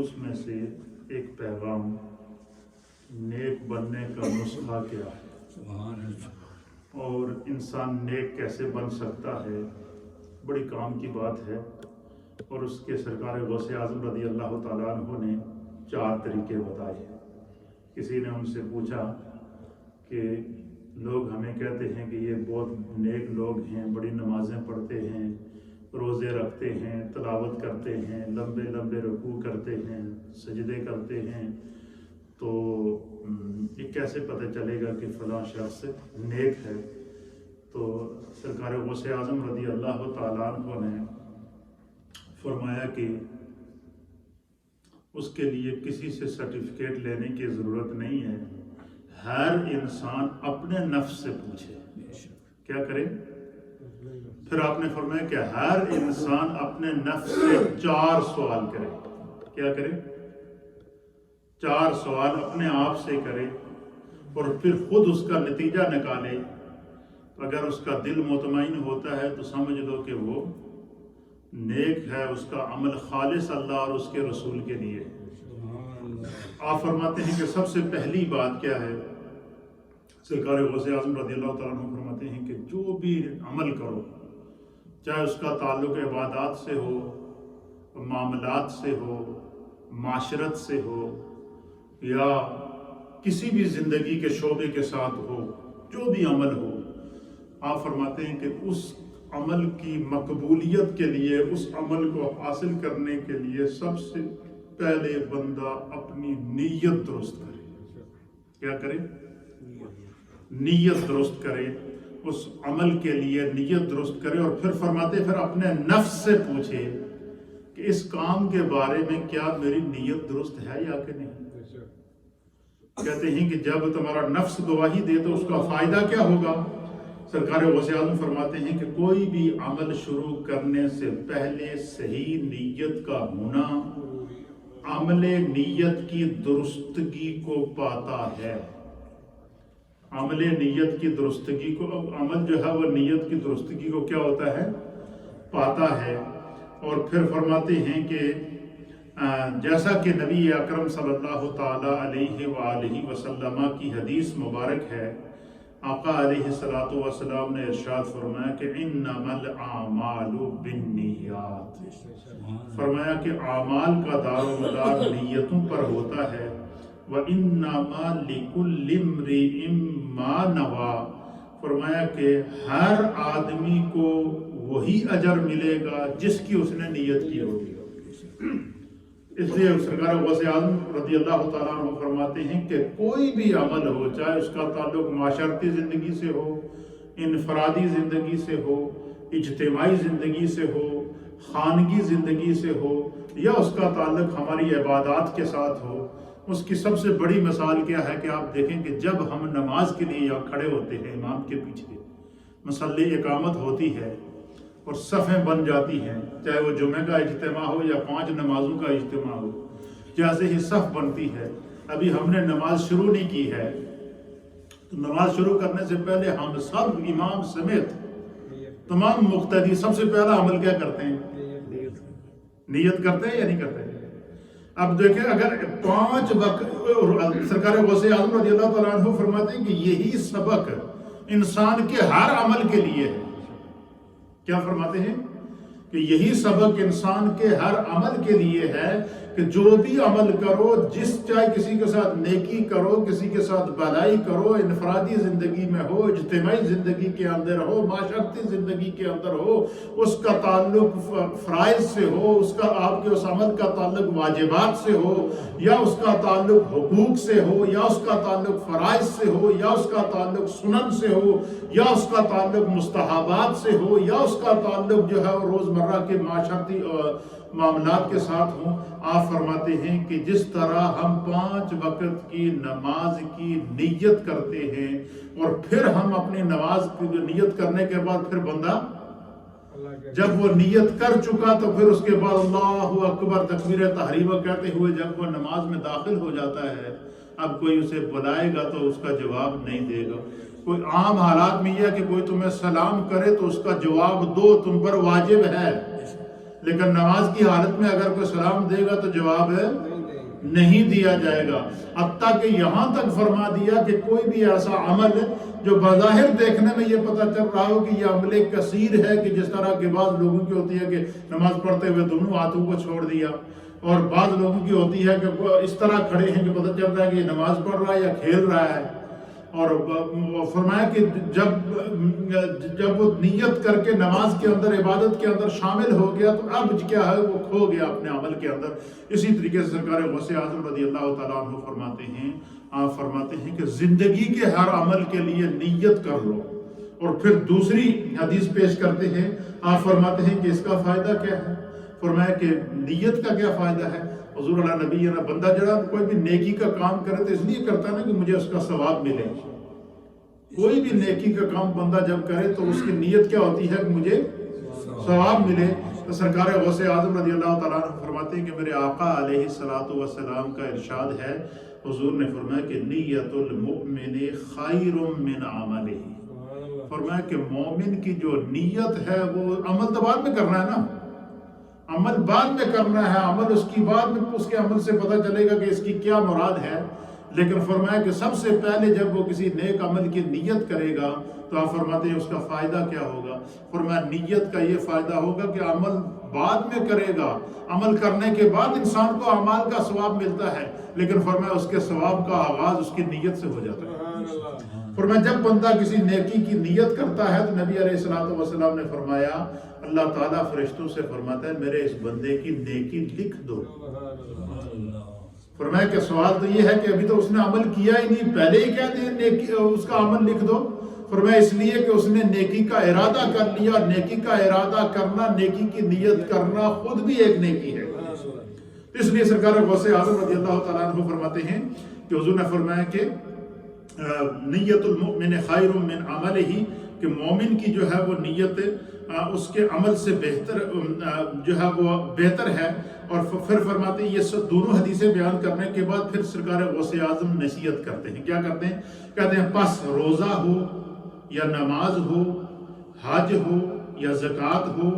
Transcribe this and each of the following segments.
اس میں سے ایک پیغام نیک بننے کا نسخہ کیا ہے اور انسان نیک کیسے بن سکتا ہے، بڑی کام کی بات ہے۔ اور اس کے سرکار غوث اعظم رضی اللہ تعالیٰ عنہ نے 4 طریقے بتائے۔ کسی نے ان سے پوچھا کہ لوگ ہمیں کہتے ہیں کہ یہ بہت نیک لوگ ہیں، بڑی نمازیں پڑھتے ہیں، روزے رکھتے ہیں، تلاوت کرتے ہیں، لمبے لمبے رکوع کرتے ہیں، سجدے کرتے ہیں، تو یہ کیسے پتہ چلے گا کہ فلاں شخص نیک ہے؟ تو سرکار غوث اعظم رضی اللہ تعالیٰ عنہ نے فرمایا کہ اس کے لیے کسی سے سرٹیفکیٹ لینے کی ضرورت نہیں ہے، ہر انسان اپنے نفس سے پوچھے۔ کیا کرے؟ پھر آپ نے فرمایا کہ ہر انسان اپنے نفس سے 4 سوال کرے۔ کیا کرے؟ 4 سوال اپنے آپ سے کرے اور پھر خود اس کا نتیجہ نکالے۔ اگر اس کا دل مطمئن ہوتا ہے تو سمجھ لو کہ وہ نیک ہے، اس کا عمل خالص اللہ اور اس کے رسول کے لیے۔ آپ فرماتے ہیں کہ سب سے پہلی بات کیا ہے؟ سرکار غوث اعظم رضی اللہ تعالیٰ عنہ فرماتے ہیں کہ جو بھی عمل کرو، چاہے اس کا تعلق عبادات سے ہو، معاملات سے ہو، معاشرت سے ہو، یا کسی بھی زندگی کے شعبے کے ساتھ ہو، جو بھی عمل ہو، آپ فرماتے ہیں کہ اس عمل کی مقبولیت کے لیے، اس عمل کو حاصل کرنے کے لیے سب سے پہلے بندہ اپنی نیت درست کرے۔ کیا کرے؟ نیت درست کرے، اس عمل کے لیے نیت درست کرے، اور پھر فرماتے پھر اپنے نفس سے پوچھے کہ اس کام کے بارے میں کیا میری نیت درست ہے یا کہ نہیں۔ کہتے ہیں کہ جب تمہارا نفس گواہی دے تو اس کا فائدہ کیا ہوگا؟ سرکار غوث اعظم فرماتے ہیں کہ کوئی بھی عمل شروع کرنے سے پہلے صحیح نیت کا ہونا عمل نیت کی درستگی کو پاتا ہے۔ عمل نیت کی درستگی کو، عمل جو ہے وہ نیت کی درستگی کو کیا ہوتا ہے؟ پاتا ہے۔ اور پھر فرماتے ہیں کہ جیسا کہ نبی اکرم صلی اللہ تعالیٰ علیہ وآلہ وسلم کی حدیث مبارک ہے، آقا علیہ السلام نے ارشاد فرمایا کہ انما الاعمال بالنیات، فرمایا کہ اعمال کا دار و مدار نیتوں پر ہوتا ہے۔ وانما لکل امرئ ما نوی، فرمایا کہ ہر آدمی کو وہی اجر ملے گا جس کی اس نے نیت کی ہوگی۔ اس لیے سرکار غوث اعظم رضی اللہ تعالیٰ عنہ فرماتے ہیں کہ کوئی بھی عمل ہو، چاہے اس کا تعلق معاشرتی زندگی سے ہو، انفرادی زندگی سے ہو، اجتماعی زندگی سے ہو، خانگی زندگی سے ہو، یا اس کا تعلق ہماری عبادات کے ساتھ ہو، اس کی سب سے بڑی مثال کیا ہے کہ آپ دیکھیں کہ جب ہم نماز کے لیے یہاں کھڑے ہوتے ہیں، امام کے پیچھے مصلی اقامت ہوتی ہے اور صفیں بن جاتی ہیں، چاہے وہ جمعہ کا اجتماع ہو یا 5 نمازوں کا اجتماع ہو، جیسے ہی صف بنتی ہے، ابھی ہم نے نماز شروع نہیں کی ہے، تو نماز شروع کرنے سے پہلے ہم سب امام سمیت تمام مقتدی سب سے پہلا عمل کیا کرتے ہیں؟ نیت کرتے ہیں یا نہیں کرتے؟ اب دیکھیں اگر 5 وقت، سرکار غوث اعظم رضی اللہ تعالیٰ عنہ فرماتے ہیں کہ یہی سبق انسان کے ہر عمل کے لیے ہے۔ کیا فرماتے ہیں؟ کہ یہی سبق انسان کے ہر عمل کے لیے ہے کہ جو بھی عمل کرو، چاہے کسی کے ساتھ نیکی کرو، کسی کے ساتھ بھلائی کرو، انفرادی زندگی میں ہو، اجتماعی زندگی کے اندر ہو، معاشرتی زندگی کے اندر ہو، اس کا تعلق فرائض سے ہو، اس کا آپ کے اس عمل کا تعلق واجبات سے ہو، یا اس کا تعلق حقوق سے ہو، یا اس کا تعلق فرائض سے ہو، یا اس کا تعلق سنن سے ہو، یا اس کا تعلق مستحبات سے ہو، یا اس کا تعلق جو ہے روزمرہ کے معاشرتی معاملات کے ساتھ ہوں۔ آپ فرماتے ہیں کہ جس طرح ہم 5 وقت کی نماز کی نیت کرتے ہیں، اور پھر ہم اپنی نماز کی نیت کرنے کے بعد پھر بندہ جب وہ نیت کر چکا تو پھر اس کے بعد اللہ اکبر تکبیر تحریمہ کہتے ہوئے جب وہ نماز میں داخل ہو جاتا ہے، اب کوئی اسے بلائے گا تو اس کا جواب نہیں دے گا۔ کوئی عام حالات میں یہ ہے کہ کوئی تمہیں سلام کرے تو اس کا جواب دو، تم پر واجب ہے، لیکن نماز کی حالت میں اگر کوئی سلام دے گا تو جواب ہے نہیں دیا جائے گا، حتیٰ کہ یہاں تک فرما دیا کہ کوئی بھی ایسا عمل جو بظاہر دیکھنے میں یہ پتہ چل رہا ہو کہ یہ عمل کثیر ہے، کہ جس طرح کہ بعض لوگوں کی ہوتی ہے کہ نماز پڑھتے ہوئے دونوں ہاتھوں کو چھوڑ دیا، اور بعض لوگوں کی ہوتی ہے کہ وہ اس طرح کھڑے ہیں کہ پتہ چل رہا ہے کہ یہ نماز پڑھ رہا ہے یا کھیل رہا ہے، اور فرمایا کہ جب وہ نیت کر کے نماز کے اندر عبادت کے اندر شامل ہو گیا تو اب کیا ہے وہ کھو گیا اپنے عمل کے اندر۔ اسی طریقے سے سرکار غوث اعظم رضی اللہ تعالیٰ عنہ فرماتے ہیں کہ زندگی کے ہر عمل کے لیے نیت کر لو، اور پھر دوسری حدیث پیش کرتے ہیں، آپ فرماتے ہیں کہ اس کا فائدہ کیا ہے؟ فرمایا کہ نیت کا کیا فائدہ ہے؟ حضور علیہ نبی بندہ جڑا کوئی بھی نیکی کا کام کرے تو اس لیے کرتا ہے نا کہ مجھے اس کا ثواب ملے۔ کوئی بھی نیکی کا کام بندہ جب کرے تو اس کی نیت کیا ہوتی ہے کہ مجھے ثواب ملے۔ تو سرکار غوث اعظم رضی اللہ تعالیٰ عنہ فرماتے ہیں کہ میرے آقا علیہ السلام کا ارشاد ہے، حضور نے فرمایا کہ نیت المؤمن خیر من عملہ، فرمایا کہ مومن کی جو نیت ہے وہ عمل تو بعد میں کرنا ہے نا، عمل بعد میں کرنا ہے، عمل اس کی بعد میں اس کے عمل سے پتہ چلے گا کہ اس کی کیا مراد ہے، لیکن فرمایا کہ سب سے پہلے جب وہ کسی نیک عمل کی نیت کرے گا تو آپ فرماتے ہیں اس کا فائدہ کیا ہوگا؟ فرمایا نیت کا یہ فائدہ ہوگا کہ عمل بعد میں کرے گا، عمل کرنے کے بعد انسان کو اعمال کا ثواب ملتا ہے، لیکن فرمایا اس کے ثواب کا آغاز اس کی نیت سے ہو جاتا ہے۔ فرمایا جب بندہ کسی نیکی کی نیت کرتا ہے تو نبی علیہ السلام نے فرمایا، اللہ تعالیٰ فرشتوں سے فرماتا ہے میرے اس بندے کی نیکی لکھ دو۔ فرمایا کہ سوال تو یہ ہے کہ ابھی تو اس نے عمل کیا ہی نہیں، پہلے ہی کہہ دیں نیکی اس کا عمل لکھ دو۔ فرمایا اس لیے کہ اس نے نیکی کا ارادہ کر لیا، اور نیکی کا ارادہ کرنا، نیکی کی نیت کرنا خود بھی ایک نیکی ہے۔ اس لیے سرکار غوث اعظم رضی اللہ تعالیٰ عنہ فرماتے ہیں کہ حضور نے فرمایا کہ نیت المؤمن خیر من عملہ، کہ مومن کی جو ہے وہ نیت اس کے عمل سے بہتر جو ہے وہ بہتر ہے۔ اور پھر فرماتے ہیں یہ سب دونوں حدیثیں بیان کرنے کے بعد پھر سرکار غوث اعظم نصیحت کرتے ہیں، کیا کرتے ہیں؟ کہتے ہیں پس روزہ ہو یا نماز ہو، حج ہو یا زکوٰۃ ہو،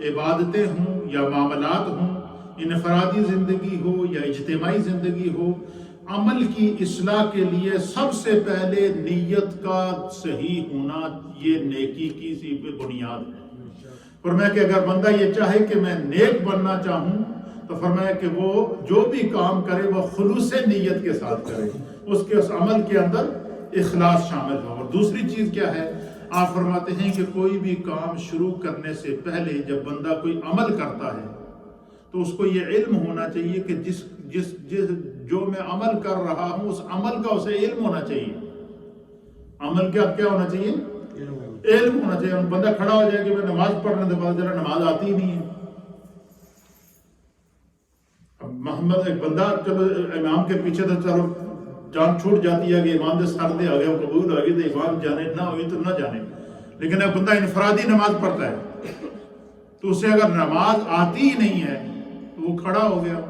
عبادتیں ہوں یا معاملات ہوں، انفرادی زندگی ہو یا اجتماعی زندگی ہو، عمل کی اصلاح کے لیے سب سے پہلے نیت کا صحیح ہونا یہ نیکی کی سی بنیاد ہے۔ فرمایا کہ اگر بندہ یہ چاہے کہ میں نیک بننا چاہوں تو فرمایا کہ وہ جو بھی کام کرے وہ خلوص نیت کے ساتھ کرے، اس کے اس عمل کے اندر اخلاص شامل ہو۔ اور دوسری چیز کیا ہے؟ آپ فرماتے ہیں کہ کوئی بھی کام شروع کرنے سے پہلے جب بندہ کوئی عمل کرتا ہے تو اس کو یہ علم ہونا چاہیے کہ جس جو میں عمل کر رہا ہوں اس عمل کا اسے علم ہونا چاہیے۔ عمل کیا ہونا چاہیے؟ علم ہونا چاہیے۔ بندہ کھڑا ہو جائے کہ میں نماز پڑھنے کے بعد نماز آتی ہی نہیں ہے۔ اب محمد ایک بندہ چلو امام کے پیچھے تو چلو جان چھوٹ جاتی ہے کہ امام دے سر دے آگے وہ قبول ہوگی تو امام جانے نہ ہوگی تو نہ جانے، لیکن ایک بندہ انفرادی نماز پڑھتا ہے تو اسے اگر نماز آتی ہی نہیں ہے تو وہ کھڑا ہو گیا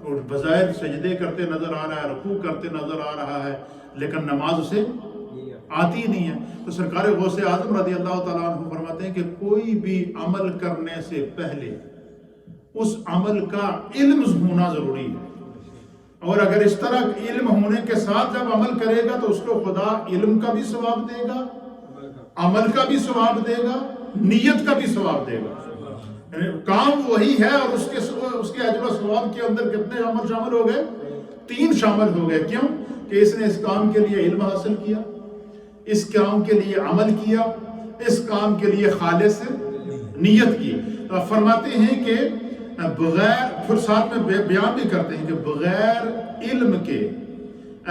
اور بظاہر سجدے کرتے نظر آ رہا ہے، رکوع کرتے نظر آ رہا ہے، لیکن نماز اسے آتی نہیں ہے۔ تو سرکار غوث اعظم رضی اللہ تعالیٰ عنہ فرماتے ہیں کہ کوئی بھی عمل کرنے سے پہلے اس عمل کا علم ہونا ضروری ہے، اور اگر اس طرح علم ہونے کے ساتھ جب عمل کرے گا تو اس کو خدا علم کا بھی ثواب دے گا، عمل کا بھی ثواب دے گا، نیت کا بھی ثواب دے گا۔ کام وہی ہے اور اس کے اجر و ثواب کے اندر کتنے عمل شامل ہو گئے؟ 3 شامل ہو گئے۔ کیوں؟ کہ اس نے اس کام کے لیے علم حاصل کیا، اس کام کے لیے عمل کیا، اس کام کے لیے خالص نیت کی۔ تو فرماتے ہیں کہ بغیر، پھر ساتھ میں بیان بھی کرتے ہیں کہ بغیر علم کے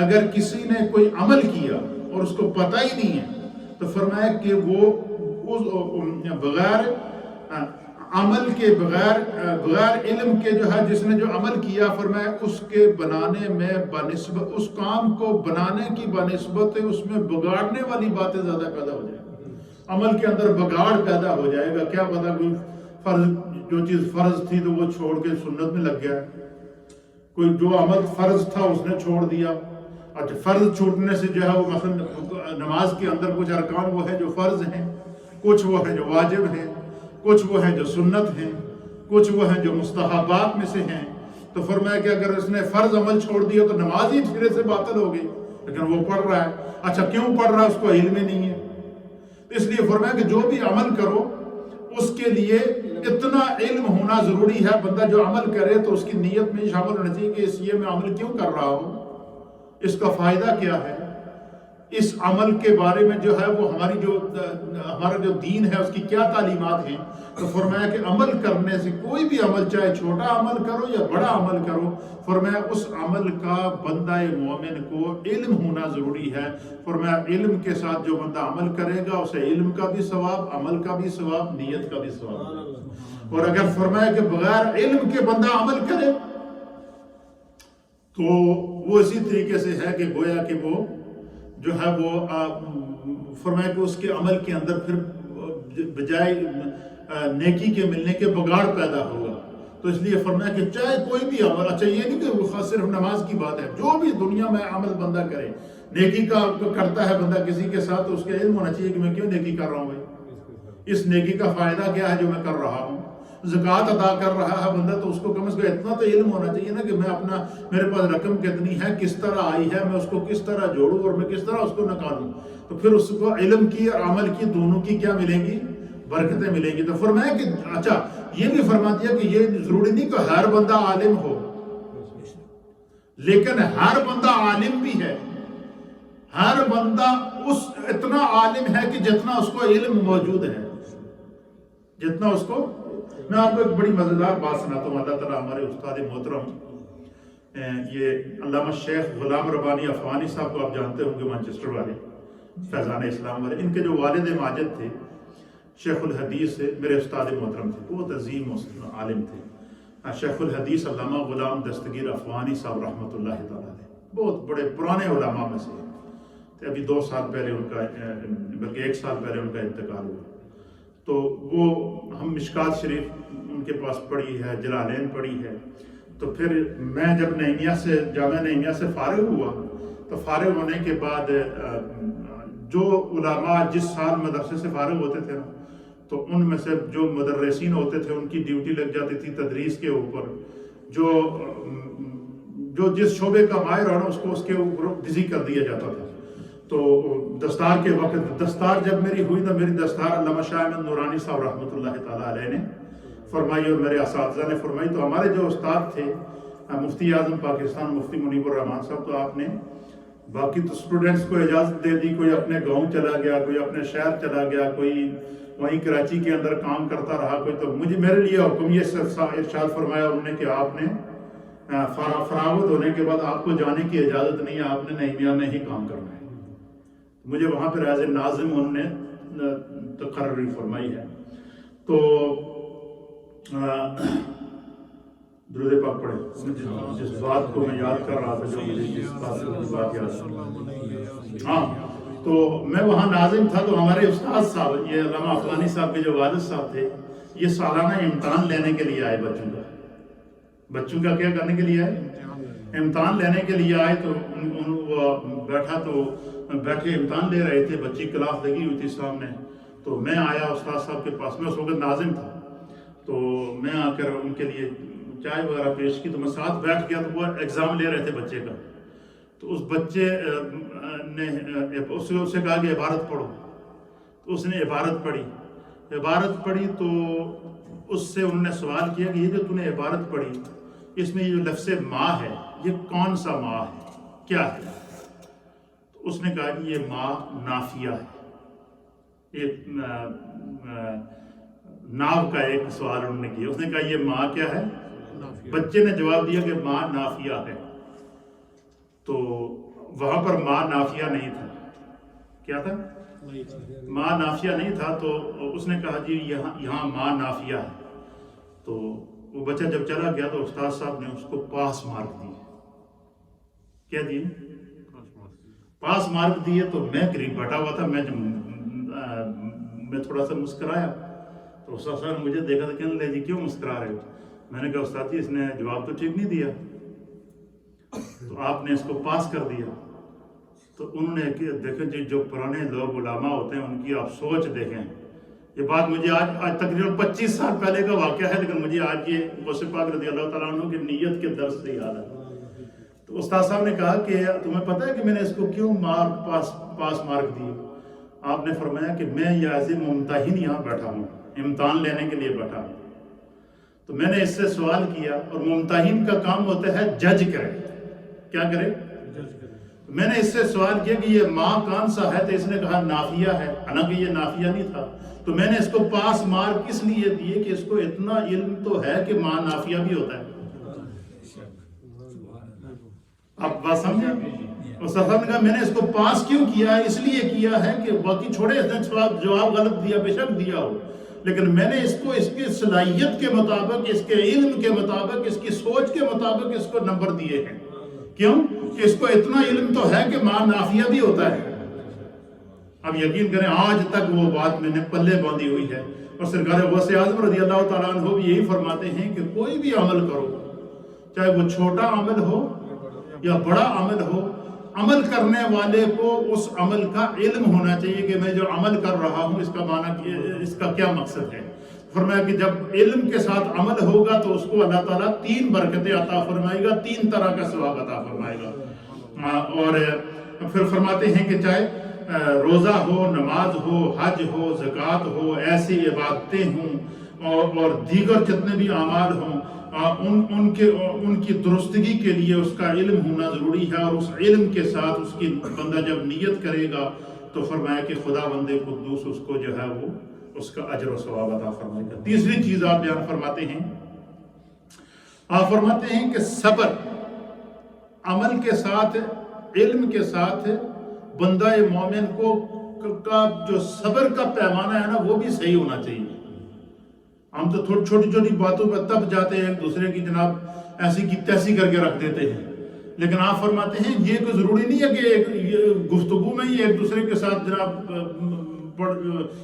اگر کسی نے کوئی عمل کیا اور اس کو پتہ ہی نہیں ہے تو فرمایا کہ وہ بغیر عمل کے بغیر علم کے جو ہے جس نے جو عمل کیا، فرمایا اس کے بنانے میں بنسبت اس کام کو بنانے کی بنسبت اس میں بگاڑنے والی باتیں زیادہ پیدا ہو جائیں گی، عمل کے اندر بگاڑ پیدا ہو جائے گا۔ کیا پتا کوئی جو چیز فرض تھی تو وہ چھوڑ کے سنت میں لگ گیا، کوئی جو عمل فرض تھا اس نے چھوڑ دیا۔ اچھا، فرض چھوڑنے سے جو ہے وہ مثلا نماز کے اندر کچھ ارکان وہ ہیں جو فرض ہیں، کچھ وہ ہیں جو واجب ہیں، کچھ وہ ہیں جو سنت ہیں، کچھ وہ ہیں جو مستحبات میں سے ہیں۔ تو فرمایا کہ اگر اس نے فرض عمل چھوڑ دیا تو نماز ہی سرے سے باطل ہو گئی، لیکن وہ پڑھ رہا ہے. اچھا کیوں پڑھ رہا ہے؟ اس کو علم ہی نہیں ہے. اس لیے فرمایا کہ جو بھی عمل کرو اس کے لیے اتنا علم ہونا ضروری ہے. بندہ جو عمل کرے تو اس کی نیت میں شامل ہونا چاہیے کہ اس یہ میں عمل کیوں کر رہا ہوں، اس کا فائدہ کیا ہے، اس عمل کے بارے میں جو ہے وہ ہمارا جو دین ہے اس کی کیا تعلیمات ہیں. تو فرمایا کہ عمل کرنے سے کوئی بھی عمل، چاہے چھوٹا عمل کرو یا بڑا عمل کرو، فرمایا اس عمل کا بندہ مومن کو علم ہونا ضروری ہے. فرمایا علم کے ساتھ جو بندہ عمل کرے گا اسے علم کا بھی ثواب، عمل کا بھی ثواب، نیت کا بھی ثواب. اور اگر فرمایا کہ بغیر علم کے بندہ عمل کرے تو وہ اسی طریقے سے ہے کہ گویا کہ وہ جو ہے وہ فرمایا کہ اس کے عمل کے اندر پھر بجائے نیکی کے ملنے کے بگاڑ پیدا ہوگا. تو اس لیے فرمایا کہ چاہے کوئی بھی عمل، اچھا یہ نہیں کہ وہ صرف نماز کی بات ہے، جو بھی دنیا میں عمل بندہ کرے، نیکی کا کرتا ہے بندہ کسی کے ساتھ، تو اس کا علم ہونا چاہیے کہ میں کیوں نیکی کر رہا ہوں بھائی، اس نیکی کا فائدہ کیا ہے جو میں کر رہا ہوں. زکوٰۃ ادا کر رہا ہے بندہ تو اس کو کم از کم اتنا تو علم ہونا چاہیے نا کہ میں میرے پاس رقم کتنی ہے، کس طرح آئی ہے، میں اس کو کس طرح جوڑوں اور میں کس طرح اس کو نکالوں. تو پھر اس کو علم کی اور عمل کی دونوں کی کیا ملیں گی؟ برکتیں ملیں گی. تو فرمایا کہ اچھا یہ بھی فرما دیا کہ یہ ضروری نہیں کہ ہر بندہ عالم ہو، لیکن ہر بندہ عالم بھی ہے. ہر بندہ اتنا عالم ہے کہ جتنا اس کو علم موجود ہے، جتنا اس کو. میں آپ کو ایک بڑی مزیدار بات سناتا ہوں. اللہ تعالیٰ ہمارے استاد محترم یہ علامہ شیخ غلام ربانی افغانی صاحب کو آپ جانتے ہوں گے، مانچسٹر والے، فیضان اسلام والے. ان کے جو والد ماجد تھے شیخ الحدیث سے میرے استاد محترم تھے، بہت عظیم عالم تھے. شیخ الحدیث علامہ غلام دستگیر افغانی صاحب رحمۃ اللہ تعالیٰ علیہ، بہت بڑے پرانے علماء میں سے تھے. ابھی 2 سال پہلے ان کا، بلکہ 1 سال پہلے ان کا انتقال ہوا. تو وہ ہم مشکات شریف ان کے پاس پڑھی ہے، جلالین پڑھی ہے. تو پھر میں جب نعیمیہ سے، جامعہ نعیمیہ سے فارغ ہوا، تو فارغ ہونے کے بعد جو علماء جس سال مدرسے سے فارغ ہوتے تھے تو ان میں سے جو مدرسین ہوتے تھے ان کی ڈیوٹی لگ جاتی تھی تدریس کے اوپر. جو جس شعبے کا ماہر ہونا اس کو اس کے اوپر بزی کر دیا جاتا تھا. تو دستار کے وقت، دستار جب میری ہوئی تو میری دستار علامہ شاہ احمد نورانی صاحب رحمۃ اللہ تعالیٰ علیہ نے فرمائی اور میرے اساتذہ نے فرمائی. تو ہمارے جو استاد تھے مفتی اعظم پاکستان مفتی منیب الرحمان صاحب، تو آپ نے باقی تو اسٹوڈنٹس کو اجازت دے دی، کوئی اپنے گاؤں چلا گیا، کوئی اپنے شہر چلا گیا، کوئی وہیں کراچی کے اندر کام کرتا رہا کوئی. تو میرے لیے حکم یہ ارشاد فرمایا انہوں نے کہ آپ نے فراغت ہونے کے بعد آپ کو جانے کی اجازت نہیں ہے، آپ نے نعیمیہ میں ہی کام کرنا ہے. مجھے وہاں پر ایز اے ناظم انہوں نے تقرری فرمائی ہے. تو درود پاک پڑھے. جس بات کو میں یاد کر رہا تھا، جو مجھے جس بات یاد، ہاں، تو میں وہاں ناظم تھا. تو ہمارے استاد صاحب، یہ علامہ افغانی صاحب کے جو والد صاحب تھے، یہ سالانہ امتحان لینے کے لیے آئے. بچوں کا کیا کرنے کے لیے آئے؟ امتحان لینے کے لیے آئے. تو بیٹھے امتحان لے رہے تھے، بچی کلاس لگی ہوئی تھی سامنے. تو میں آیا استاد صاحب کے پاس، میں اس وقت ناظم تھا. تو میں آ کر ان کے لیے چائے وغیرہ پیش کی. تو میں ساتھ بیٹھ گیا. تو وہ ایگزام لے رہے تھے بچے کا. تو اس بچے نے اس سے کہا کہ عبارت پڑھو. تو اس نے عبارت پڑھی. تو اس سے انہوں نے سوال کیا کہ یہ جو تو نے عبارت پڑھی، اس میں یہ جو لفظ ماں ہے، یہ کون سا ماں ہے، کیا ہے؟ تو اس نے کہا کہ یہ ماں نافیہ ہے. ایک ناو کا ایک سوال انہوں نے کیا. اس نے کہا یہ ماں کیا ہے؟ بچے نے جواب دیا کہ ماں نافیہ ہے. تو وہاں پر ماں نافیہ نہیں تھا. کیا تھا؟ ماں نافیہ نہیں تھا. تو اس نے کہا جی یہاں ماں نافیہ ہے. تو وہ بچہ جب چلا گیا تو استاد صاحب نے اس کو پاس مارک دیے. کیا دیے؟ پاس مارک دیے. تو میں قریب بیٹھا ہوا تھا، میں تھوڑا سا مسکرایا. تو استاد صاحب نے مجھے دیکھا تو کہنے لگے جی کیوں مسکرا رہے ہو؟ میں نے کہا استاد جی اس نے جواب تو ٹھیک نہیں دیا، تو آپ نے اس کو پاس کر دیا. تو انہوں نے دیکھیں جی جو پرانے لوگ علماء ہوتے ہیں ان کی آپ سوچ دیکھیں. یہ بات مجھے آج تقریباً 25 سال پہلے کا واقعہ ہے، لیکن مجھے آج یہ غوث پاک رضی اللہ تعالیٰ عنہ کی نیت کے درس سے یاد ہے۔ تو استاد صاحب نے کہا کہ تمہیں پتہ ہے کہ میں نے اس کو کیوں پاس مارک دی؟ آپ نے فرمایا کہ میں یہ ایز اے ممتحن یہاں بیٹھا ہوں، امتحان لینے کے لیے بیٹھا ہوں۔ تو میں نے اس سے سوال کیا، اور ممتحن کا کام ہوتا ہے جج کرے، کیا کرے؟ میں نے اس سے سوال کیا کہ یہ ماں کون سا ہے؟ تو اس نے کہا نافیہ ہے، حالانکہ یہ نافیہ نہیں تھا۔ تو میں نے اس کو پاس مارک اس لیے دیے کہ اس کو اتنا علم تو ہے کہ ماں نافیہ بھی ہوتا ہے۔ آپ بات سمجھے؟ اور صاحب نے کہا میں نے اس کو پاس کیوں کیا ہے؟ اس لیے کیا ہے کہ باقی چھوڑے، اس نے جواب غلط دیا، بے شک دیا ہو، لیکن میں نے اس کو اس کی صلاحیت کے مطابق، اس کے علم کے مطابق، اس کی سوچ کے مطابق اس کو نمبر دیے ہیں۔ کیوں؟ کہ اس کو اتنا علم تو ہے کہ ماں نافیہ بھی ہوتا ہے۔ اب یقین کریں آج تک وہ بات میں نے پلے باندھی ہوئی ہے، اور سرکار غوث اعظم رضی اللہ تعالیٰ عنہ بھی یہی فرماتے ہیں کہ کوئی بھی عمل کرو، چاہے وہ چھوٹا عمل ہو یا بڑا عمل ہو، عمل کرنے والے کو اس عمل کا علم ہونا چاہیے کہ میں جو عمل کر رہا ہوں اس کا معنی، اس کا کیا مقصد ہے۔ فرمایا کہ جب علم کے ساتھ عمل ہوگا تو اس کو اللہ تعالیٰ 3 برکتیں عطا فرمائے گا، 3 طرح کا ثواب عطا فرمائے گا۔ اور پھر فرماتے ہیں کہ چاہے روزہ ہو، نماز ہو، حج ہو، زکوٰۃ ہو، ایسی عبادتیں ہوں اور دیگر جتنے بھی اعمال ہوں، ان کی درستگی کے لیے اس کا علم ہونا ضروری ہے، اور اس علم کے ساتھ اس کی بندہ جب نیت کرے گا تو فرمایا کہ خدا بندے قدوس اس کو جو ہے وہ اس کا اجر و ثواب عطا فرمائے گا۔ تیسری چیز آپ بیان فرماتے ہیں، آپ فرماتے ہیں کہ صبر، عمل کے ساتھ، علم کے ساتھ بندہ مومن کا جو صبر کا پیمانہ ہے نا وہ بھی صحیح ہونا چاہیے۔ ہم تو چھوٹی چھوٹی باتوں پہ تب جاتے ہیں ایک دوسرے کی جناب ایسی کی تیسی کر کے رکھ دیتے ہیں، لیکن آپ فرماتے ہیں یہ کوئی ضروری نہیں ہے کہ گفتگو میں ہی ایک دوسرے کے ساتھ جناب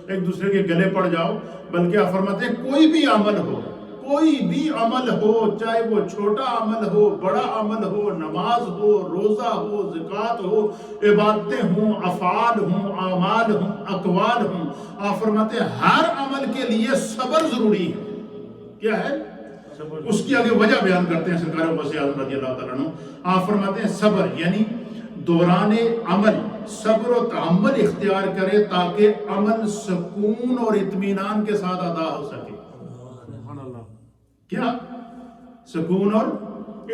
ایک دوسرے کے گلے پڑ جاؤ، بلکہ آپ فرماتے ہیں کوئی بھی عمل ہو، کوئی بھی عمل ہو، چاہے وہ چھوٹا عمل ہو، بڑا عمل ہو، نماز ہو، روزہ ہو، زکوٰۃ ہو، عبادتیں ہوں، افعال ہوں، اعمال ہوں، اقوال ہوں، آپ فرماتے ہیں ہر عمل کے لیے صبر ضروری ہے۔ کیا ہے؟ اس کی آگے وجہ بیان کرتے ہیں سرکار غوث اعظم رضی اللہ تعالیٰ عنہ۔ آپ فرماتے ہیں صبر یعنی دوران عمل صبر و تحمل اختیار کرے تاکہ عمل سکون اور اطمینان کے ساتھ ادا ہو سکے۔ کیا؟ سکون اور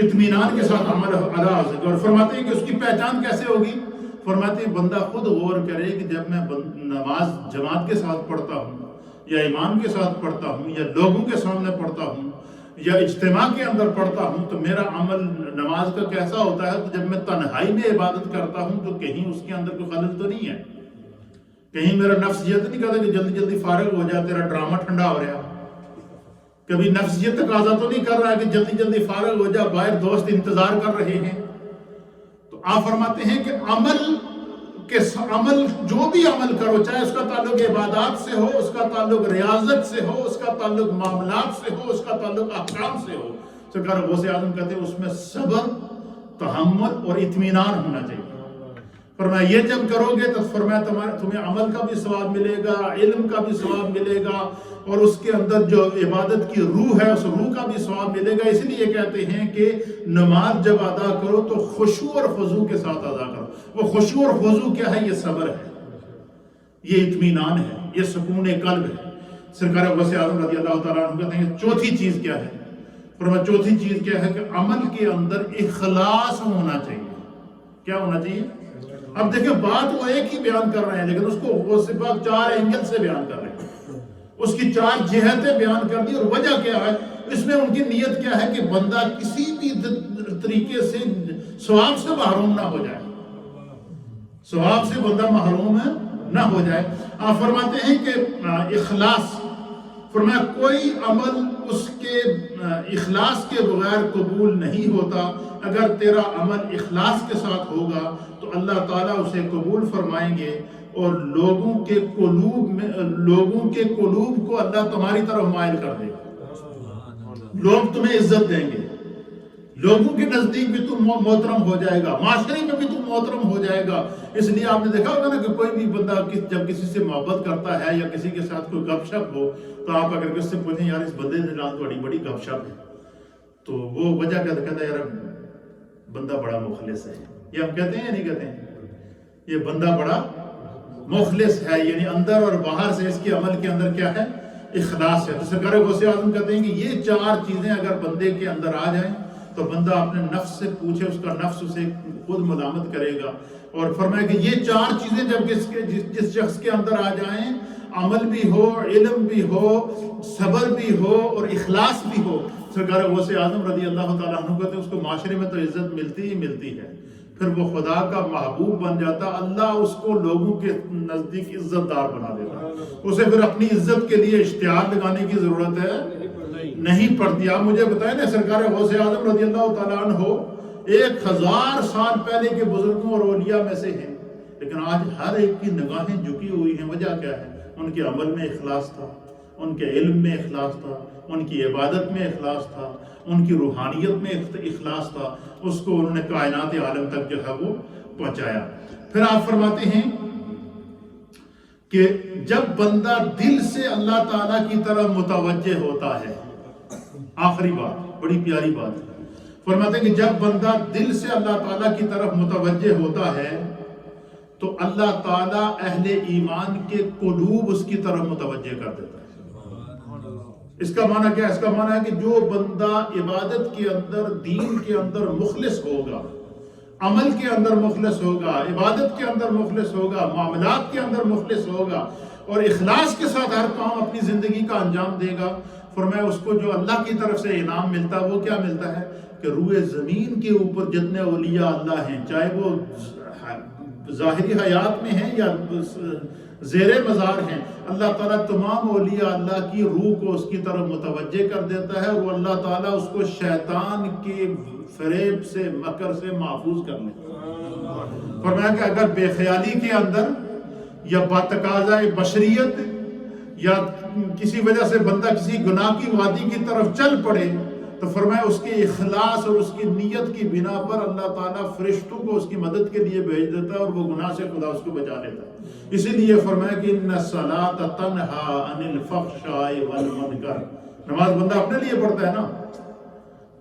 اطمینان کے ساتھ عمل ادا ہو سکے۔ اور فرماتے ہیں کہ اس کی پہچان کیسے ہوگی؟ فرماتے ہیں بندہ خود غور کرے کہ جب میں نماز جماعت کے ساتھ پڑھتا ہوں یا امام کے ساتھ پڑھتا ہوں یا لوگوں کے سامنے پڑھتا ہوں یا اجتماع کے اندر پڑھتا ہوں تو میرا عمل نماز کا کیسا ہوتا ہے؟ تو جب میں تنہائی میں عبادت کرتا ہوں تو کہیں اس کے اندر کوئی خلل تو نہیں ہے، کہیں میرا نفس یہ تو نہیں کہتا کہ جلدی جلدی فارغ ہو جائے، تیرا ڈرامہ ٹھنڈا ہو رہا، کبھی نفس یہ تقاضا تو نہیں کر رہا ہے کہ جلدی جلدی فارغ ہو جائے، باہر دوست انتظار کر رہے ہیں۔ تو آپ فرماتے ہیں کہ عمل جو بھی عمل کرو، چاہے اس کا تعلق عبادات سے ہو، اس کا تعلق ریاضت سے ہو، اس کا تعلق معاملات سے ہو، اس کا تعلق احکام سے ہو، سرکار غوث اعظم کہتے ہیں اس میں صبر، تحمل اور اطمینان ہونا چاہیے۔ فرمایا یہ جب کرو گے تو فرمایا تمہیں عمل کا بھی ثواب ملے گا، علم کا بھی ثواب ملے گا، اور اس کے اندر جو عبادت کی روح ہے اس روح کا بھی ثواب ملے گا۔ اس لیے کہتے ہیں کہ نماز جب ادا کرو تو خشوع اور خضوع کے ساتھ ادا کرو۔ وہ خشوع اور خضوع کیا ہے؟ یہ صبر ہے، یہ اطمینان ہے، یہ سکون قلب ہے۔ سرکار غوث اعظم رضی اللہ تعالیٰ عنہ کہتے ہیں چوتھی چیز کیا ہے؟ فرمایا چوتھی چیز کیا ہے کہ عمل کے اندر اخلاص ہونا چاہیے۔ کیا ہونا چاہیے؟ اب دیکھیں بات وہ ایک ہی بیان کر رہے ہیں لیکن اس کو غوث پاک 4 اینگل سے بیان کر رہے ہیں، اس کی 4 جہتیں بیان کر دی۔ اور وجہ کیا ہے؟ اس میں ان کی نیت کیا ہے کہ بندہ کسی بھی طریقے سے ثواب سے محروم نہ ہو جائے، ثواب سے بندہ محروم نہ ہو جائے۔ آپ فرماتے ہیں کہ اخلاص، فرمایا کوئی عمل اس کے اخلاص کے بغیر قبول نہیں ہوتا۔ اگر تیرا عمل اخلاص کے ساتھ ہوگا تو اللہ تعالیٰ اسے قبول فرمائیں گے، اور لوگوں کے قلوب کو اللہ تمہاری طرف مائل کر دے گا، لوگ تمہیں عزت دیں گے، لوگوں کے نزدیک بھی تم محترم ہو جائے گا، معاشرے میں بھی تم محترم ہو جائے گا۔ اس لیے آپ نے دیکھا ہوگا نا کہ کوئی بھی بندہ جب کسی سے محبت کرتا ہے یا کسی کے ساتھ کوئی گپ شپ ہو تو آپ اگر کس سے پوچھیں یار اس بندے نے نال تھوڑی بڑی گپ شپ ہے، تو وہ وجہ کہتا ہے یار بندہ بڑا مخلص ہے۔ یہ ہم کہتے ہیں یا نہیں کہتے ہیں؟ یہ بندہ بڑا مخلص ہے، یعنی اندر اور باہر سے اس کے عمل کے اندر کیا ہے؟ اخلاص ہے۔ تو سرکار غوث اعظم کہتے ہیں کہ یہ چار چیزیں اگر بندے کے اندر آ جائیں تو بندہ اپنے نفس سے پوچھے، اس کا نفس اسے خود ملامت کرے گا۔ اور فرمایا کہ یہ چار چیزیں جب جس شخص کے اندر آ جائیں، عمل بھی ہو، علم بھی ہو، صبر بھی ہو اور اخلاص بھی ہو، سرکار غوث اعظم رضی اللہ تعالیٰ عنہ کہتے ہیں اس کو معاشرے میں تو عزت ملتی ہی ملتی ہے، پھر وہ خدا کا محبوب بن جاتا، اللہ اس کو لوگوں کے نزدیک عزت دار بنا دیتا، اسے پھر اپنی عزت کے لیے اشتہار لگانے کی ضرورت ہے نہیں پڑتی۔ آپ مجھے بتائیں نا، سرکار غوث اعظم رضی اللہ تعالیٰ عنہ 1000 سال پہلے کے بزرگوں اور اولیاء میں سے ہیں، لیکن آج ہر ایک کی نگاہیں جھکی ہوئی ہیں۔ وجہ کیا ہے؟ ان کے عمل میں اخلاص تھا، ان کے علم میں اخلاص تھا، ان کی عبادت میں اخلاص تھا، ان کی روحانیت میں اخلاص تھا، اس کو انہوں نے کائنات عالم تک جو ہے وہ پہنچایا۔ پھر آپ فرماتے ہیں کہ جب بندہ دل سے اللہ تعالیٰ کی طرف متوجہ ہوتا ہے، آخری بات بڑی پیاری بات ہے، فرماتے ہیں کہ جب بندہ دل سے اللہ تعالیٰ کی طرف متوجہ ہوتا ہے تو اللہ تعالیٰ اہل ایمان کے قلوب اس کی طرف متوجہ کر دیتا ہے۔ اس کا معنی کیا ہے؟ اس کا معنی ہے کہ جو بندہ عبادت کے اندر، دین کے اندر مخلص ہوگا، عمل کے اندر مخلص ہوگا، عبادت کے اندر مخلص ہوگا، معاملات کے اندر مخلص ہوگا اور اخلاص کے ساتھ ہر کام اپنی زندگی کا انجام دے گا، فرمایا اس کو جو اللہ کی طرف سے انعام ملتا ہے وہ کیا ملتا ہے کہ روئے زمین کے اوپر جتنے اولیاء اللہ ہیں، چاہے وہ ظاہری حیات میں ہیں یا زیر مزار ہیں، اللہ تعالیٰ تمام اولیاء اللہ کی روح کو اس کی طرف متوجہ کر دیتا ہے اور وہ اللہ تعالیٰ اس کو شیطان کے فریب سے، مکر سے محفوظ کر لیتا۔ فرمایا کہ اگر بے خیالی کے اندر یا باتقاضۂ بشریت یا کسی وجہ سے بندہ کسی گناہ کی وادی کی طرف چل پڑے تو فرمایا اس کے اخلاص اور اس کی نیت کی بنا پر اللہ تعالیٰ فرشتوں کو اس کی مدد کے لیے بھیج دیتا ہے اور وہ گناہ سے خدا اس کو بچا لیتا ہے۔ اسی لیے فرمایا کہ ان الصلاۃ تنہی عن الفحشاء والمنکر، نماز بندہ اپنے لیے پڑھتا ہے نا،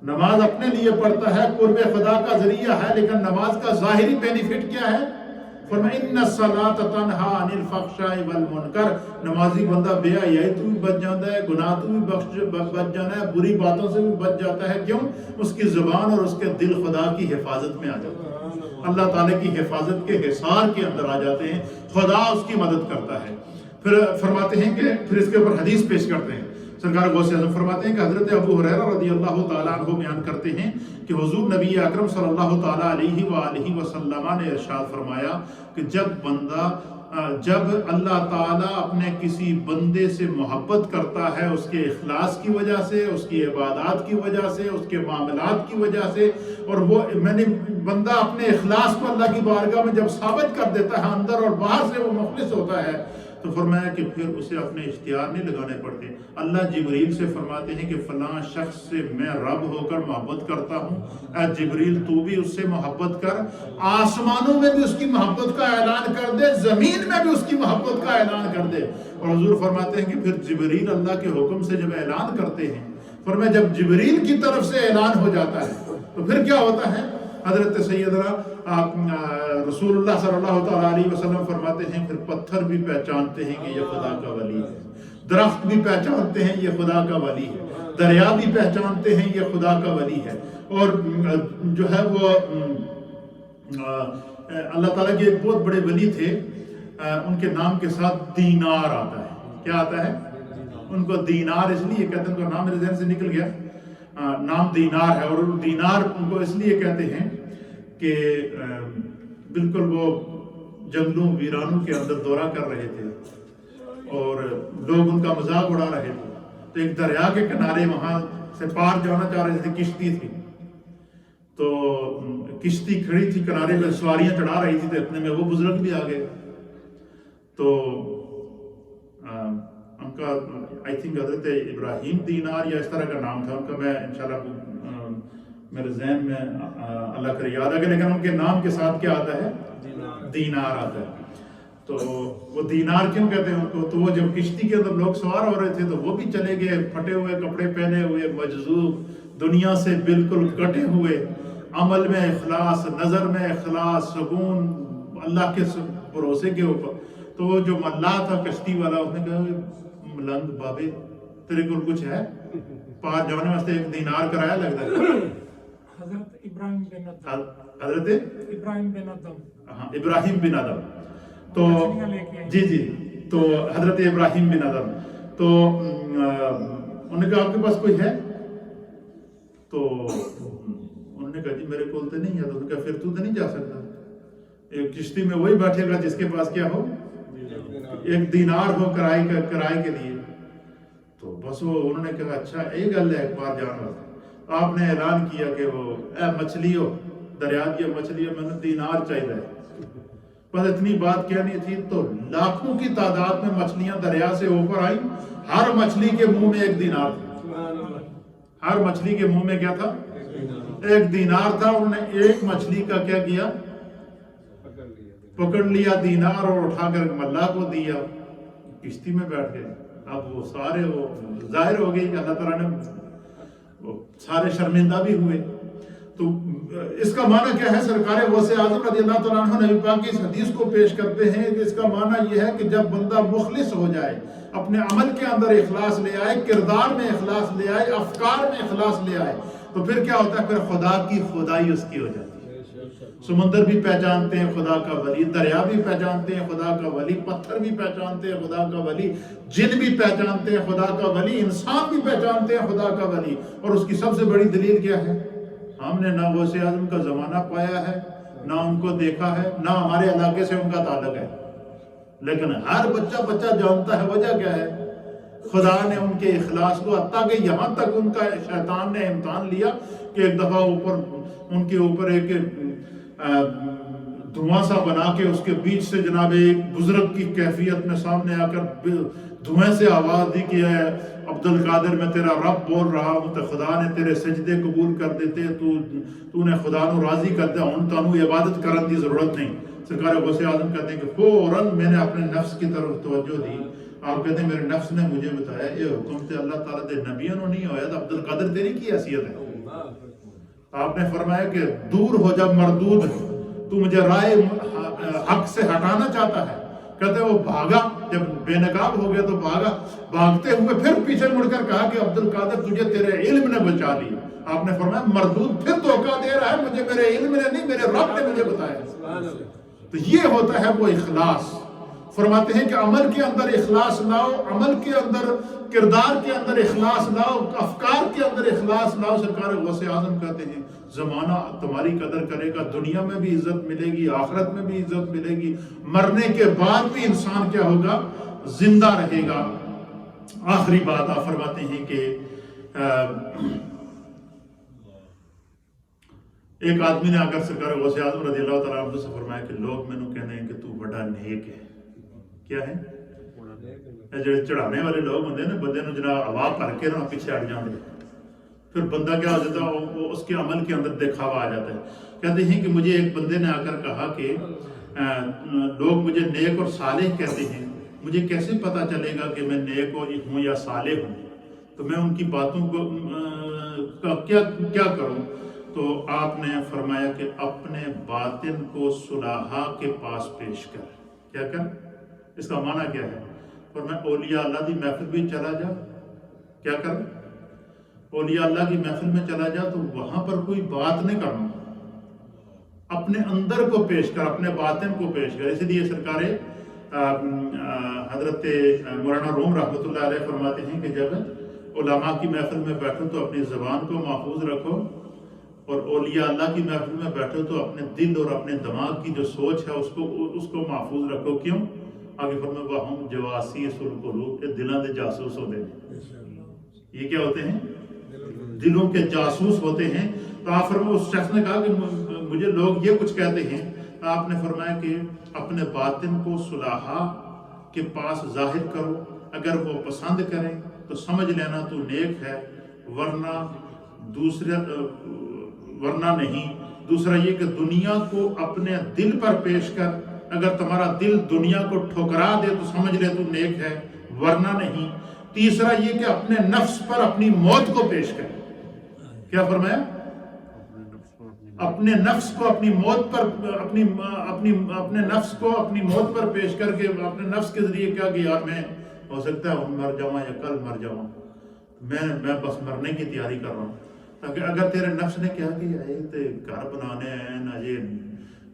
نماز اپنے لیے پڑھتا ہے، قرب خدا کا ذریعہ ہے، لیکن نماز کا ظاہری بینیفٹ کیا ہے؟ فرمایا ان الصلاۃ تنہی عن الفحشاء والمنکر، نمازی بندہ بے حیائی تو بھی بچ جاتا ہے، گناہ تو بھی بچ جانا ہے، بری باتوں سے بھی بچ جاتا ہے۔ کیوں؟ اس کی زبان اور اس کے دل خدا کی حفاظت میں آ جاتا ہے، اللہ تعالیٰ کی حفاظت کے حصار کے اندر آ جاتے ہیں، خدا اس کی مدد کرتا ہے۔ پھر فرماتے ہیں کہ پھر اس کے اوپر حدیث پیش کرتے ہیں، سرکار غوث اعظم فرماتے ہیں کہ حضرت ابو ہریرہ رضی اللہ تعالیٰ عنہ بیان کرتے ہیں کہ حضور نبی اکرم صلی اللہ تعالیٰ علیہ وآلہ وسلم نے ارشاد فرمایا کہ جب اللہ تعالیٰ اپنے کسی بندے سے محبت کرتا ہے، اس کے اخلاص کی وجہ سے، اس کی عبادات کی وجہ سے، اس کے معاملات کی وجہ سے، اور وہ بندہ اپنے اخلاص کو اللہ کی بارگاہ میں جب ثابت کر دیتا ہے، اندر اور باہر سے وہ مخلص ہوتا ہے، تو فرمایا کہ پھر اسے اپنے اشتہار نہیں لگانے پڑتے۔ اللہ جبریل سے فرماتے ہیں کہ فلاں شخص سے میں رب ہو کر محبت کرتا ہوں، اے جبریل تو بھی اس سے محبت کر، آسمانوں میں بھی اس کی محبت کا اعلان کر دے، زمین میں بھی اس کی محبت کا اعلان کر دے۔ اور حضور فرماتے ہیں کہ پھر جبریل اللہ کے حکم سے جب اعلان کرتے ہیں، فرمایا جب جبریل کی طرف سے اعلان ہو جاتا ہے تو پھر کیا ہوتا ہے؟ حضرت سیدنا رسول اللہ صلی اللہ تعالیٰ علیہ وسلم فرماتے ہیں پھر پتھر بھی پہچانتے ہیں کہ یہ خدا کا ولی ہے، درخت بھی پہچانتے ہیں یہ خدا کا ولی ہے، دریا بھی پہچانتے ہیں یہ خدا کا ولی ہے۔ اور جو ہے وہ اللہ تعالیٰ کے ایک بہت بڑے ولی تھے، ان کے نام کے ساتھ دینار آتا ہے۔ کیا آتا ہے؟ ان کو دینار اس لیے کہتے ہیں، ان کا نام میرے ذہن سے نکل گیا، نام دینار ہے، اور دینار ان کو اس لیے کہتے ہیں کہ بالکل وہ جنگلوں ویرانوں کے اندر دورہ کر رہے تھے اور لوگ ان کا مذاق اڑا رہے تھے، تو ایک دریا کے کنارے وہاں سے پار جانا چاہ رہے تھے، کشتی تھی، تو کشتی کھڑی تھی کنارے پہ، سواریاں چڑھا رہی تھی، تو اتنے میں وہ بزرگ بھی آ گئے۔ تو ان کا آئی تھنک حضرت ابراہیم دینار یا اس طرح کا نام تھا ان کا، میں انشاءاللہ میرے ذہن میں اللہ کرے یاد آ گیا، لیکن ان کے نام کے ساتھ کیا آتا ہے؟ دینار آتا ہے۔ تو وہ دینار کیوں کہتے ہیں ان کو؟ تو وہ جب کشتی کے اندر لوگ سوار ہو رہے تھے تو وہ بھی چلے گئے پھٹے ہوئے کپڑے پہنے ہوئے، مجذوب، دنیا سے بالکل کٹے ہوئے، عمل میں اخلاص، نظر میں اخلاص، سکون اللہ کے بھروسے کے اوپر۔ تو وہ جو ملاح تھا کشتی والا، اس نے کہا ملنگ بابے تیرے کو کچھ ہے؟ پار جانے واسطے ایک دینار کرایہ لگتا ہے۔ حضرت ابراہیم بن ادم، حضرت ابراہیم بن ادم، ہاں ابراہیم بن ادم، تو جی جی، تو حضرت ابراہیم بن ادم، تو انہوں نے کہا آپ کے پاس کوئی ہے؟ تو انہوں نے کہا جی میرے کول تو نہیں ہے۔ تو انہوں نے کہا پھر تو نہیں جا سکتا، ایک کشتی میں وہی بیٹھے گا جس کے پاس کیا ہو؟ ایک دینار ہو کرائے کے لیے۔ تو بس وہ انہوں نے کہا اچھا یہ گل ہے، ایک بار جان واسطے آپ نے اعلان کیا کہ وہ اے مچھلیوں، دریا کی مچھلیوں، میں نے دینار چاہیے ہے، بس اتنی بات کہنی تھی۔ تو لاکھوں کی تعداد میں مچھلیاں دریا سے اوپر آئیں، ہر مچھلی کے منہ میں ایک دینار تھا، ہر مچھلی کے منہ میں کیا تھا؟ ایک دینار تھا۔ انہوں نے ایک مچھلی کا کیا کیا؟ پکڑ لیا دینار اور اٹھا کر ملاح کو دیا، کشتی میں بیٹھ گئے۔ اب وہ سارے وہ ظاہر ہو گئی کہ اللہ تعالیٰ نے وہ سارے شرمندہ بھی ہوئے۔ تو اس کا معنی کیا ہے؟ سرکار غوث اعظم رضی اللہ تعالیٰ عنہ نبی پاک کی اس حدیث کو پیش کرتے ہیں کہ اس کا معنی یہ ہے کہ جب بندہ مخلص ہو جائے، اپنے عمل کے اندر اخلاص لے آئے، کردار میں اخلاص لے آئے، افکار میں اخلاص لے آئے، تو پھر کیا ہوتا ہے؟ پھر خدا کی خدائی اس کی ہو جاتی ہے۔ سمندر بھی پہچانتے ہیں خدا کا ولی، دریا بھی پہچانتے ہیں خدا کا ولی، پتھر بھی پہچانتے ہیں خدا کا ولی، جن بھی پہچانتے ہیں خدا کا ولی، انسان بھی پہچانتے ہیں خدا کا ولی۔ اور اس کی سب سے بڑی دلیل کیا ہے؟ ہم نے نہ غوث اعظم کا زمانہ پایا ہے، نہ ان کو دیکھا ہے، نہ ہمارے علاقے سے ان کا تعلق ہے، لیکن ہر بچہ جانتا ہے۔ وجہ کیا ہے؟ خدا نے ان کے اخلاص کو، حتیٰ کہ یہاں تک ان کا شیطان نے امتحان لیا کہ ایک دفعہ ان کے اوپر ایک دھواں سا بنا کے اس کے بیچ سے جناب ایک بزرگ کی کیفیت میں سامنے آ کر دھویں سے آواز دی کہ اے عبد القادر میں تیرا رب بول رہا ہوں، تو خدا نے تیرے سجدے قبول کر دیتے، تو نے خدا نو راضی کر دیا، ہن تانوں عبادت کرن دی ضرورت نہیں۔ سرکار غوث اعظم کہتے ہیں کہ فوراً میں نے اپنے نفس کی طرف توجہ دی۔ آپ کہتے ہیں میرے نفس نے مجھے بتایا یہ حکم تے اللہ تعالیٰ دے نبیوں نے نہیں ہویا، تو عبد القادر تیری کی حیثیت ہے؟ آپ نے فرمایا کہ دور ہو جب مردود، تو مجھے رائے حق سے ہٹانا چاہتا ہے۔ کہتے ہیں وہ بھاگا، جب بے نقاب ہو گیا تو بھاگا، بھاگتے ہوئے پھر پیچھے مڑ کر کہا کہ عبد القادر تجھے تیرے علم نے بچا لیا۔ آپ نے فرمایا مردود پھر دھوکہ دے رہا ہے، مجھے میرے علم نے نہیں، میرے رب نے مجھے بتایا۔ تو یہ ہوتا ہے وہ اخلاص۔ فرماتے ہیں کہ عمل کے اندر اخلاص لاؤ، عمل کے اندر، کردار کے اندر اخلاص لاؤ، افکار کے اندر اخلاص لاؤ۔ سرکار غوث اعظم کہتے ہیں زمانہ تمہاری قدر کرے گا، دنیا میں بھی عزت ملے گی، آخرت میں بھی عزت ملے گی، مرنے کے بعد بھی انسان کیا ہوگا؟ زندہ رہے گا۔ آخری بات آپ فرماتے ہیں کہ ایک آدمی نے آ کر سرکار غوث اعظم رضی اللہ تعالیٰ عنہ سے فرمایا کہ لوگ مینوں کہنے ہیں کہ تو بڑا نیک ہے۔ کیا ہے؟ جڑے چڑھانے والے لوگ ہوندے ہیں نا، بندے نو جناب ہوا بھر کے نہ پیچھے ہٹ جاندے، پھر بندہ کیا ہو جاتا ہے؟ وہ اس کے عمل کے اندر دکھاوا آ جاتا ہے۔ کہتے ہیں کہ مجھے ایک بندے نے آ کر کہا کہ لوگ مجھے نیک اور صالح کہتے ہیں، مجھے کیسے پتا چلے گا کہ میں نیک ہوں یا صالح ہوں؟ تو میں ان کی باتوں کو کیا کروں؟ تو آپ نے فرمایا کہ اپنے باطن کو صلحاء کے پاس پیش کر۔ کیا کر؟ اس کا معنی کیا ہے؟ فرمایا اولیاء اللہ کی محفل بھی چلا جا، کیا کر؟ اولیاء اللہ کی محفل میں چلا جا تو وہاں پر کوئی بات نہیں کرنا، اپنے اندر کو پیش کر، اپنے باطن کو پیش کر۔ اس لیے سرکار حضرت مولانا روم رحمۃ اللہ علیہ فرماتے ہیں کہ جب علماء کی محفل میں بیٹھو تو اپنی زبان کو محفوظ رکھو، اور اولیاء اللہ کی محفل میں بیٹھو تو اپنے دل اور اپنے دماغ کی جو سوچ ہے اس کو محفوظ رکھو۔ کیوں؟ آگے فرمایا وَهُمْ جَوَاسِيسُ الْقُلُوبِ، یہ دلوں کے جاسوس ہوتے ہیں۔ یہ کیا ہوتے ہیں؟ دلوں کے جاسوس ہوتے ہیں۔ تو آپ فرمایا اس شخص نے کہا کہ مجھے لوگ یہ کچھ کہتے ہیں، آپ نے فرمایا کہ اپنے باطن کو صلحاء کے پاس ظاہر کرو، اگر وہ پسند کریں تو سمجھ لینا تو نیک ہے، ورنہ دوسرے ورنہ نہیں. دوسرا یہ کہ دنیا کو اپنے دل پر پیش کر، اگر تمہارا دل دنیا کو ٹھکرا دے تو سمجھ لے تو نیک ہے، ورنہ نہیں. تیسرا یہ کہ اپنے نفس پر اپنی موت کو پیش کر. کیا فرمایا؟ اپنے نفس کو اپنی موت پر اپنے نفس کو اپنی موت پر پیش کر کے اپنے نفس کے ذریعے کیا کہ یار میں ہو سکتا ہے مر جاؤں یا کل مر جاؤں، میں بس مرنے کی تیاری کر رہا ہوں. تاکہ اگر تیرے نفس نے کیا کہ تے گھر بنانے ہیں نہ یہ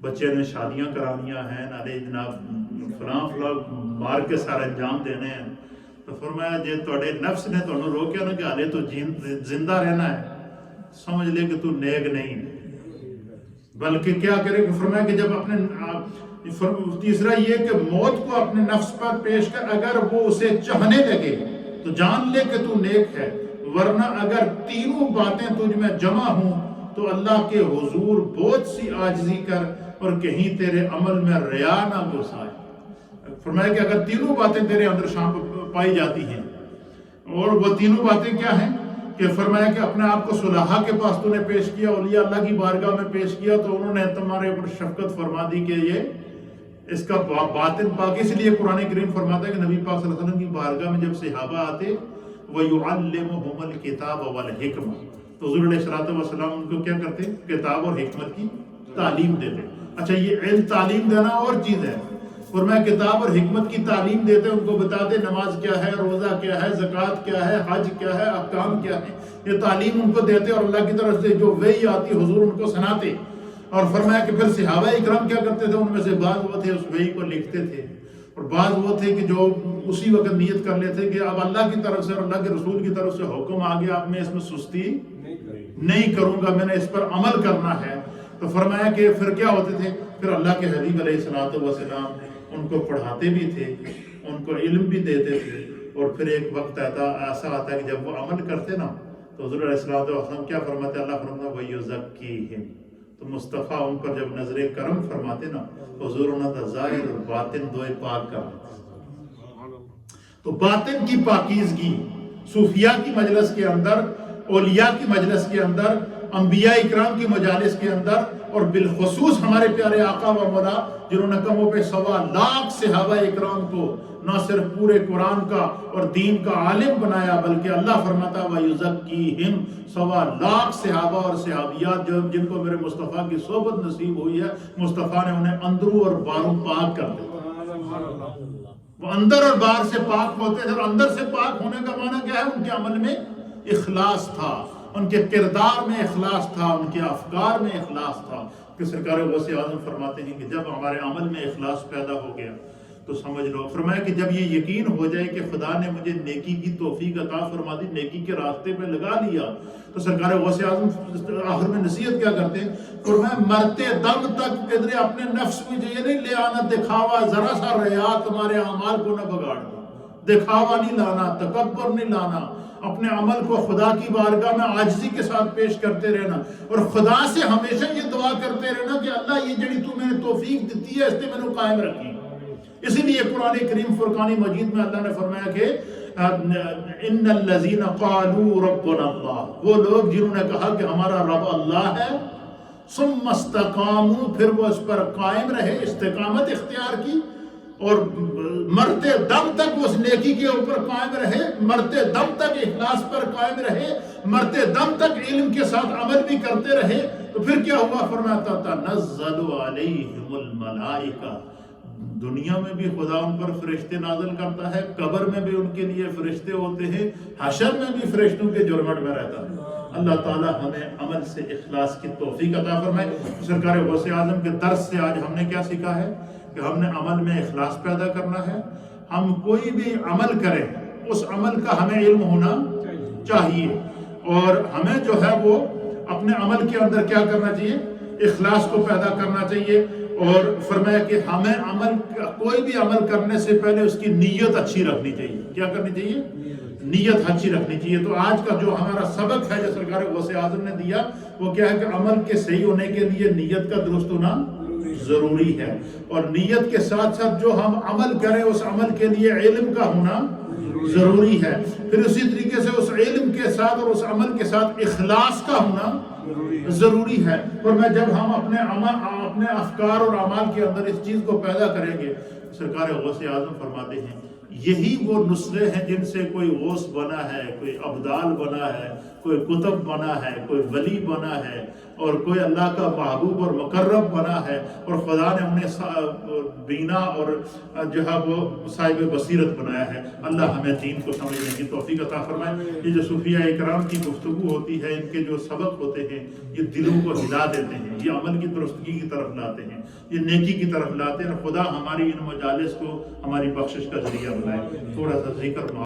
بچے نے شادیاں کرانیاں ہیں نہ جناب فلاں مار کے سارے انجام دینے ہیں، تو فرمایا جے تھوڑے نفس نے تمہیں روکیا نا کہ حالے تو زندہ رہنا ہے، سمجھ لے کہ تو نیک نہیں. بلکہ کیا کرے؟ فرمایا کہ جب اپنے تیسرا یہ کہ موت کو اپنے نفس پر پیش کر، اگر وہ اسے چاہنے لگے تو جان لے کہ تو نیک ہے، ورنہ اگر تینوں باتیں تجھ میں جمع ہوں تو اللہ کے حضور بہت سی عاجزی کر اور کہیں تیرے عمل میں ریا نہ گھسائے. فرمایا کہ اگر تینوں باتیں تیرے اندر شام پائی جاتی ہیں، اور وہ تینوں باتیں کیا ہیں کہ فرمایا کہ اپنے آپ کو صلحاء کے پاس تو نے پیش کیا، اولیاء اللہ کی بارگاہ میں پیش کیا، تو انہوں نے تمہارے اوپر شفقت فرما دی کہ یہ اس کا باطن پاک. اس لیے قرآن کریم فرماتا ہے کہ نبی پاک صلی اللہ علیہ وسلم کی بارگاہ میں جب صحابہ آتے وَيُعَلِّمُهُمُ الْكِتَابَ وَالْحِكْمَةَ، تو حضور علیہ الصلوۃ ان کو کیا کرتے؟ کتاب اور حکمت کی تعلیم دیتے. اچھا یہ علم تعلیم دینا اور چیز ہے، اور میں کتاب اور حکمت کی تعلیم دیتے، ان کو بتاتے نماز کیا ہے، روزہ کیا ہے، زکوٰۃ کیا ہے، حج کیا ہے، احکام کیا ہے، یہ تعلیم ان کو دیتے اور اللہ کی طرف سے جو وحی آتی حضور ان کو سناتے. اور فرمایا کہ پھر صحابہ اکرام کیا کرتے تھے؟ ان میں سے بعض وہ تھے اس وحی کو لکھتے تھے، اور بعض وہ تھے کہ جو اسی وقت نیت کر لیتے کہ اب اللہ کی طرف سے اور اللہ کے رسول کی طرف سے حکم آ گیا، اب میں اس میں سستی نہیں کروں گا، میں نے اس پر عمل کرنا ہے. تو فرمایا کہ پھر کیا ہوتے تھے؟ پھر اللہ کے حبیب علیہ الصلوۃ والسلام ان کو پڑھاتے بھی تھے، ان کو علم بھی دیتے تھے. اور پھر ایک وقت ایسا آتا ہے کہ جب وہ عمل کرتے نا تو حضور علیہ الصلوۃ والسلام کیا فرماتے؟ اللہ فرماتا وَيُزَكِّيهِمْ، تو مصطفیٰ ان پر جب نظر کرم فرماتے نا حضور انہوں نے ظاہر اور باطن دوئے پاک کرتے. تو باطن کی پاکیزگی صوفیاء کی مجلس کے اندر، اولیاء کی مجلس کے اندر، انبیاء اکرام کی مجالس کے اندر، اور بالخصوص ہمارے پیارے آقا و مولا جنہوں نے کم و بیش 1.25 لاکھ صحابہ اکرام کو نہ صرف پورے قرآن کا اور دین کا عالم بنایا، بلکہ اللہ فرماتا وَيُزَكِّيهِمْ 1.25 لاکھ صحابہ اور صحابیات جن کو میرے مصطفیٰ کی صحبت نصیب ہوئی ہے، مصطفیٰ نے انہیں اندروں اور باہروں پاک کر دیا. وہ اندر اور باہر سے پاک ہوتے تھے، اور اندر سے پاک ہونے کا معنی کیا ہے؟ ان کے عمل میں اخلاص تھا، ان کے کردار میں اخلاص تھا، ان کے افکار میں اخلاص تھا. کہ سرکار غوث اعظم فرماتے ہیں کہ جب ہمارے عمل میں اخلاص پیدا ہو گیا تو سمجھ لو، فرمایا کہ جب یہ یقین ہو جائے کہ خدا نے مجھے نیکی کی توفیق عطا فرما دی، نیکی کے راستے پہ لگا لیا، تو سرکار غوث اعظم آخر میں نصیحت کیا کرتے ہیں؟ فرمایا مرتے دم تک کدھر اپنے نفس میں یہ نہیں لے آنا دکھاوا، ذرا سا ریا تمہارے اعمال کو نہ بگاڑ دو، دکھاوا نہیں لانا، تکبر نہیں لانا، اپنے عمل کو خدا کی بارگاہ میں عاجزی کے ساتھ پیش کرتے رہنا، اور خدا سے ہمیشہ یہ دعا کرتے رہنا کہ اللہ یہ جڑی تو میں نے توفیق دیتی ہے اس نے میں نے قائم رکھی. اسی لیے قرآن کریم فرقان مجید میں اللہ نے فرمایا کہ ان الذین قالوا ربنا اللہ، وہ لوگ جنہوں نے کہا کہ ہمارا رب اللہ ہے، ثم استقاموا، پھر وہ اس پر قائم رہے، استقامت اختیار کی، اور مرتے دم تک اس نیکی کے اوپر قائم رہے، مرتے دم تک اخلاص پر قائم رہے، مرتے دم تک علم کے ساتھ عمل بھی کرتے رہے. تو پھر کیا ہوا؟ فرمایا تنزل علیہم الملائکہ، دنیا میں بھی خدا ان پر فرشتے نازل کرتا ہے، قبر میں بھی ان کے لیے فرشتے ہوتے ہیں، حشر میں بھی فرشتوں کے جرمٹ میں رہتا ہے. اللہ تعالی ہمیں عمل سے اخلاص کی توفیق عطا فرمائے. سرکار غوث اعظم کے درس سے آج ہم نے کیا سیکھا ہے؟ کہ ہم نے عمل میں اخلاص پیدا کرنا ہے. ہم کوئی بھی عمل کریں اس عمل کا ہمیں علم ہونا چاہیے، اور ہمیں جو ہے وہ اپنے عمل کے اندر کیا کرنا چاہیے؟ اخلاص کو پیدا کرنا چاہیے. اور فرمایا کہ ہمیں کوئی بھی عمل کرنے سے پہلے اس کی نیت اچھی رکھنی چاہیے. کیا کرنی چاہیے؟ نیت اچھی رکھنی چاہیے. تو آج کا جو ہمارا سبق ہے جو سرکار غوث اعظم نے دیا وہ کیا ہے کہ عمل کے صحیح ہونے کے لیے نیت کا درست ہونا ضروری ہے، اور نیت کے ساتھ ساتھ جو ہم عمل کریں اس عمل کے لیے علم کا ہونا ضروری ہے. پھر اسی طریقے سے اس علم کے ساتھ اور اس عمل کے ساتھ اخلاص کا ہونا ضروری ہے۔ اور میں جب ہم اپنے افکار اور اعمال کے اندر اس چیز کو پیدا کریں گے، سرکار غوث اعظم فرماتے ہیں یہی وہ نسخے ہیں جن سے کوئی غوث بنا ہے، کوئی ابدال بنا ہے، کوئی قطب بنا ہے، کوئی ولی بنا ہے، اور کوئی اللہ کا محبوب اور مقرب بنا ہے، اور خدا نے انہیں بینا اور جو ہے وہ صاحب بصیرت بنایا ہے۔ اللہ ہمیں دین کو سمجھنے کی توفیق عطا فرمائے۔ یہ جو صوفیاء اکرام کی گفتگو ہوتی ہے، ان کے جو سبق ہوتے ہیں، یہ دلوں کو ہلا دیتے ہیں، یہ عمل کی درستگی کی طرف لاتے ہیں، یہ نیکی کی طرف لاتے ہیں، اور خدا ہماری ان مجالس کو ہماری بخشش کا ذریعہ بنائے۔ تھوڑا سا ذکر